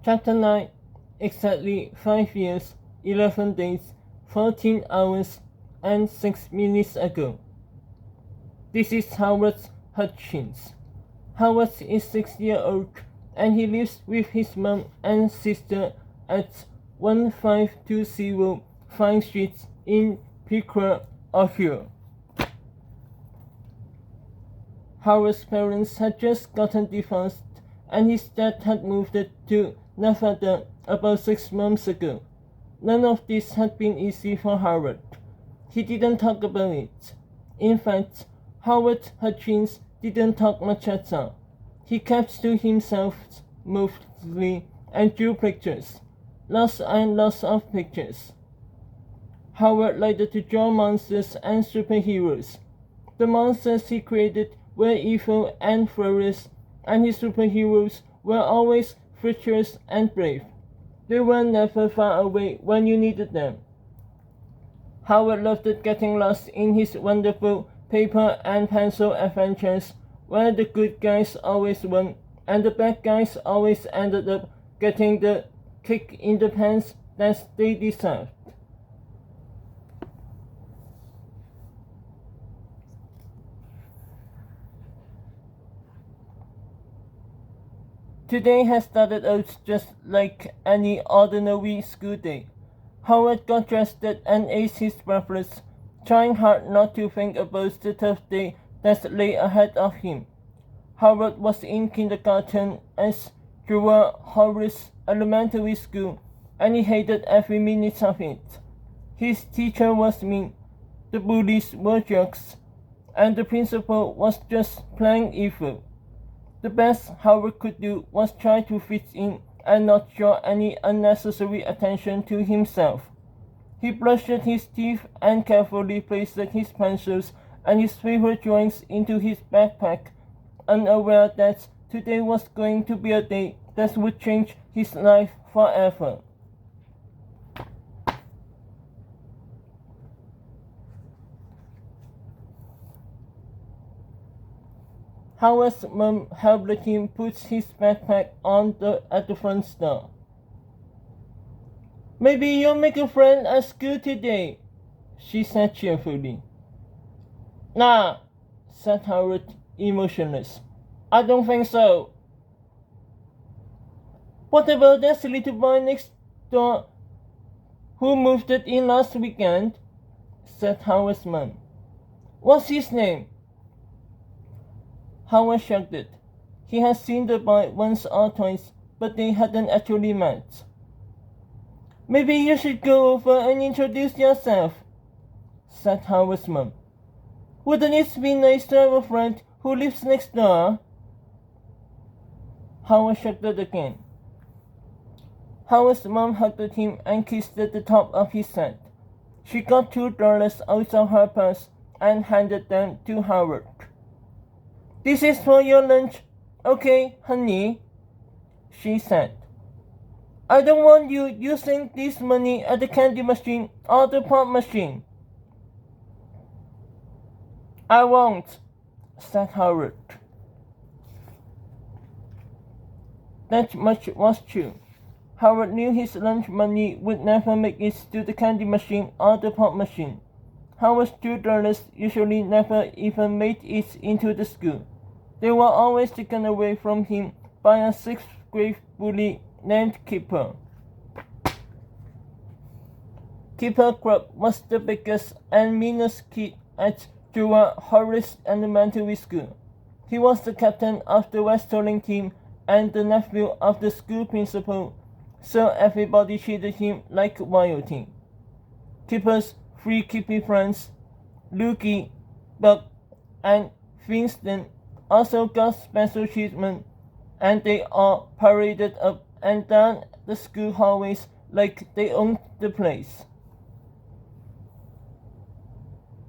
Chapter 9. Exactly 5 years, 11 days, 14 hours, and 6 minutes ago. This is Howard Hutchins. Howard is 6-year-old and he lives with his mom and sister at 1520 Vine Street in Piqua, Ohio. Howard's parents had just gotten divorced and his dad had moved to Nevada about 6 months ago. None of this had been easy for Howard. He didn't talk about it. In fact, Howard Hutchins didn't talk much at all. He kept to himself mostly and drew pictures. Lots and lots of pictures. Howard liked to draw monsters and superheroes. The monsters he created were evil and furious, and his superheroes were always virtuous and brave. They were never far away when you needed them. Howard loved getting lost in his wonderful paper and pencil adventures, where the good guys always won and the bad guys always ended up getting the kick in the pants that they deserved. Today had started out just like any ordinary school day. Howard got dressed and ate his breakfast, trying hard not to think about the tough day that lay ahead of him. Howard was in kindergarten at Jewel Horace Elementary School, and he hated every minute of it. His teacher was mean, the bullies were jerks, and the principal was just plain evil. The best Howard could do was try to fit in and not draw any unnecessary attention to himself. He brushed his teeth and carefully placed his pencils and his favorite drawings into his backpack, unaware that today was going to be a day that would change his life forever. Howard's mom helped him put his backpack on at the front door. "Maybe you'll make a friend at school today," she said cheerfully. "Nah," said Howard, emotionless. "I don't think so." "What about that little boy next door who moved in last weekend?" said Howard's mom. "What's his name?" Howard shrugged it. He had seen the boy once or twice, but they hadn't actually met. "Maybe you should go over and introduce yourself," said Howard's mom. "Wouldn't it be nice to have a friend who lives next door?" Howard shrugged it again. Howard's mom hugged him and kissed at the top of his head. She got $2 out of her purse and handed them to Howard. "This is for your lunch, okay, honey?" she said. "I don't want you using this money at the candy machine or the pop machine." "I won't," said Howard. That much was true. Howard knew his lunch money would never make it to the candy machine or the pop machine. Howard's $2 usually never even made it into the school. They were always taken away from him by a 6th grade bully named Kipper. Kipper Crump was the biggest and meanest kid at Jewel Horace Elementary School. He was the captain of the wrestling team and the nephew of the school principal, so everybody treated him like royalty. Kipper's 3 Kippy friends, Lukey, Buck, and Winston, also got special treatment, and they all paraded up and down the school hallways like they owned the place.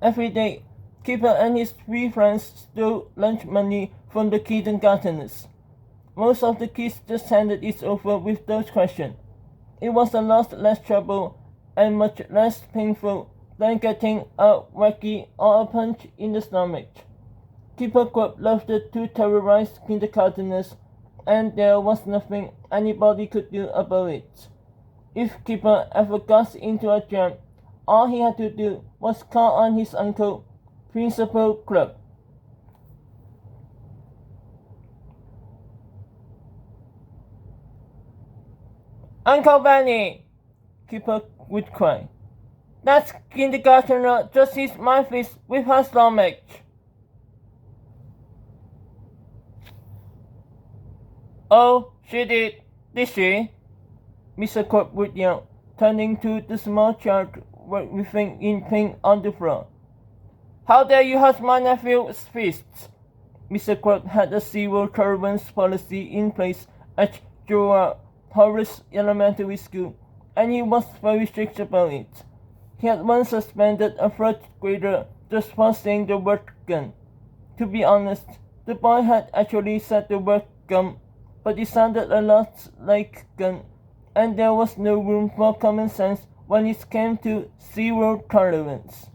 Every day, Kipper and his 3 friends stole lunch money from the kindergartners. Most of the kids just handed it over without question. It was a lot less trouble and much less painful than getting a wacky or a punch in the stomach. Kipper Crump loved to terrorize kindergartners and there was nothing anybody could do about it. If Kipper ever got into a jam, all he had to do was call on his uncle, Principal Club. "Uncle Benny!" Kipper would cry. "That kindergartner just hit my fist with her stomach." "Oh, she did she?" Mr. Crop would yell, turning to the small child writhing in pain on the floor. "How dare you hurt my nephew's fists?" Mr. Crop had a zero tolerance policy in place at Gerard Horace Elementary School, and he was very strict about it. He had once suspended a third grader just for saying the word gun. To be honest, the boy had actually said the word gum, but it sounded a lot like gun, and there was no room for common sense when it came to zero tolerance.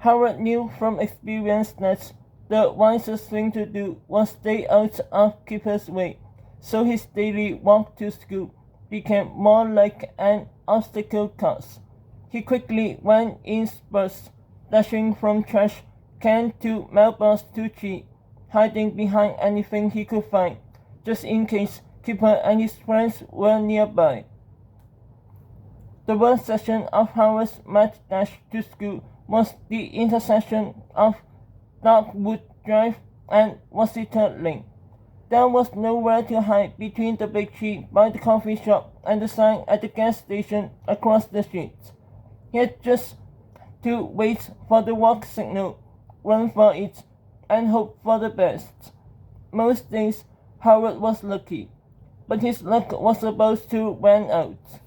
Howard knew from experience that the wisest thing to do was stay out of Kipper's way, so his daily walk to school became more like an obstacle course. He quickly went in spurts, dashing from trash can to mailbox to tree, hiding behind anything he could find, just in case Kipper and his friends were nearby. The worst section of Howard's mad dash to school was the intersection of Darkwood Drive and Washington Lane. There was nowhere to hide between the big tree by the coffee shop and the sign at the gas station across the street. He had just to wait for the walk signal, run for it, and hope for the best. Most days, Howard was lucky, but his luck was about to run out.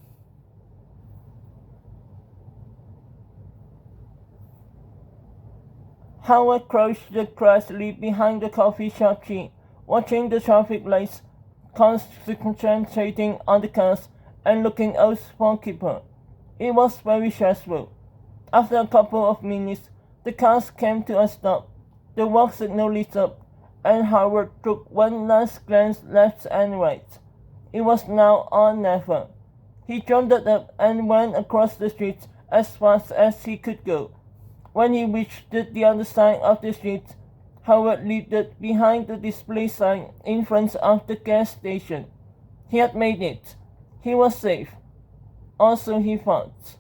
Howard crouched crazily behind the coffee shop tree, watching the traffic lights, concentrating on the cars, and looking out for Kipper. It was very stressful. After a couple of minutes, the cars came to a stop, the walk signal lit up, and Howard took one last glance left and right. It was now or never. He jumped up and ran across the street as fast as he could go. When he reached the other side of the street, Howard leaped behind the display sign in front of the gas station. He had made it. He was safe. Also, he thought.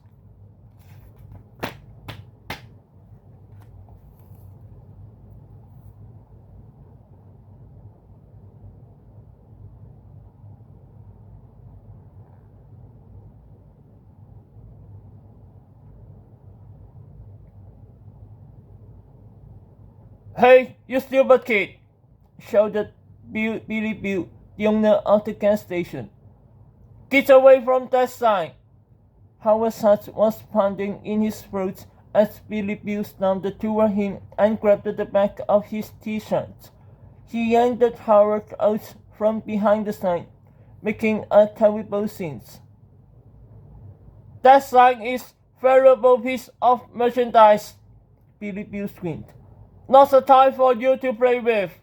"Hey, you stupid kid!" shouted Billy Bill, the owner of the gas station. "Get away from that sign!" Howard's heart was pounding in his throat as Billy Bill stormed toward him and grabbed the back of his t-shirt. He yanked Howard out from behind the sign, making a terrible scene. "That sign is a valuable piece of merchandise," Billy Bill screamed. "Not a toy for you to play with."